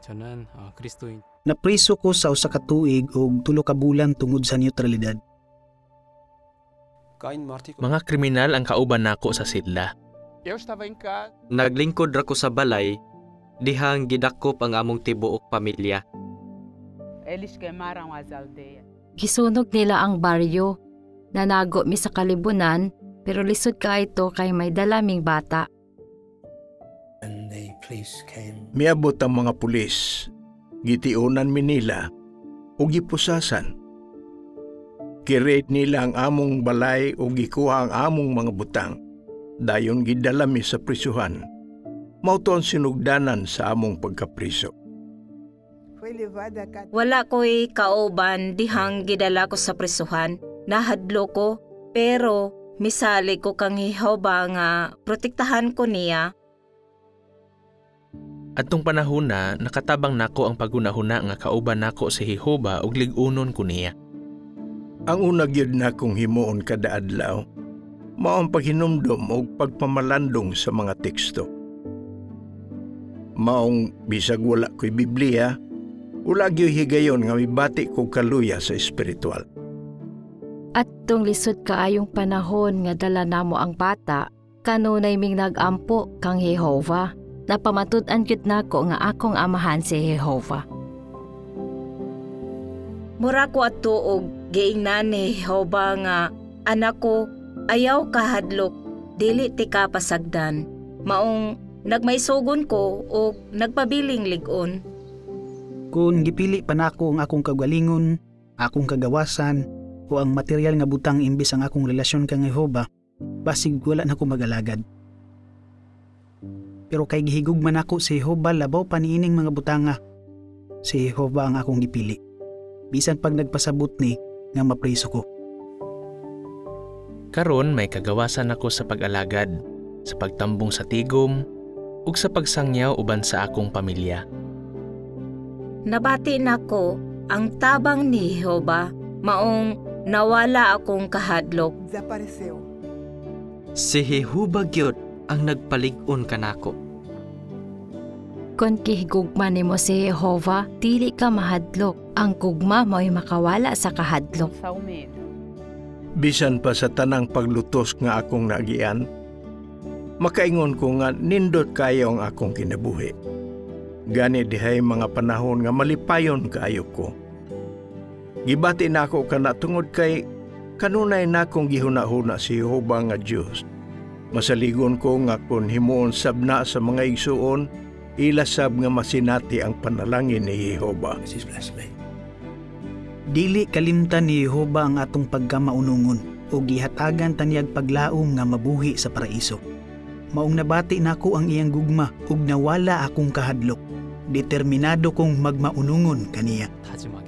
저는 그리스도인. Napriso ko sa usa ka tuig ug 3 ka bulan tungod sa neutralidad. Mga kriminal ang kauban nako sa sidla. Naglingkod ra ko sa balay, dihang gidakop ang among tibuok pamilya. Gisunog nila ang baryo. Nanago mi sa kalibunan, pero lisod ka ito kay may dalaming bata. Miabot ang mga pulis, gitiunan mi nila, ug gipusasan. Kirate nila ang among balay ug gikuha ang among mga butang. Dayon gidala mi sa prisuhan. Mauto ang sinugdanan sa among pagkapriso. Wala ko'y kauban dihang gidala ko sa prisuhan. Nahadlo ko, pero misali ko kang Jehova nga protektahan ko niya. Adtong panahon na nakatabang nako ang pagunahuna nga kauban nako si Jehova ug lig-unon ko niya. Ang una gyud nakong himuon kada adlaw, mao ang paghinumdom og pagpamalandong sa mga teksto. Maong bisag wala ko'y Biblia, wala gyud higayon nga mibati ko kaluya sa espiritual. At tong lisod kaayong panahon nga dala namo ang bata, kanunay ming nagampo kang Jehova. Napamatud-an gyud nako nga akong amahan si Jehova. Mura ko ato og giingnan ni Jehova nga anak ko ayaw kahadlok, dili ti ka pasagdan. Maong nagmaysugon ko o nagpabiling ligon. Kung gipili pa nako ang akong kagalingon, akong kagawasan, o ang material nga butang imbis ang akong relasyon kang Jehova, basig wala na ko magalagad. Pero kay gihigugman ako si Jehova labaw pa niining mga butanga. Si Jehova ang akong gipili. Bisan pag nagpasabot ni nga mapriso ko. Karon may kagawasan ako sa pag-alagad, sa pagtambong sa tigom, ug sa pagsangyaw uban sa akong pamilya. Nabati nako ang tabang ni Jehova, maong nawala akong kahadlok. Si Jehova gyud ang nagpalig-on kanako. Kon kihigugma nimo si Jehova, dili ka mahadlok. Ang gugma mo'y makawala sa kahadlok. Bisan pa sa tanang paglutos nga akong nagian, makaingon ko nga nindot kayo ang akong kinabuhi. Gani dihay mga panahon nga malipayon kaayo ko. Gibati na ako kana tungod kay kanunay na akong gihuna-huna si Jehova nga Diyos. Masaligon ko nga kung himuon sabna sa mga igsuon, ilasab nga masinati ang panalangin ni Jehova. Dili kalimtan ni Jehova ang atong pagkamaunungon o gihatagan taniyag paglaom nga mabuhi sa paraiso. Maong nabati nako ang iyang gugma ug nawala akong kahadlok. Determinado kong magmaunungon kaniya. 하지만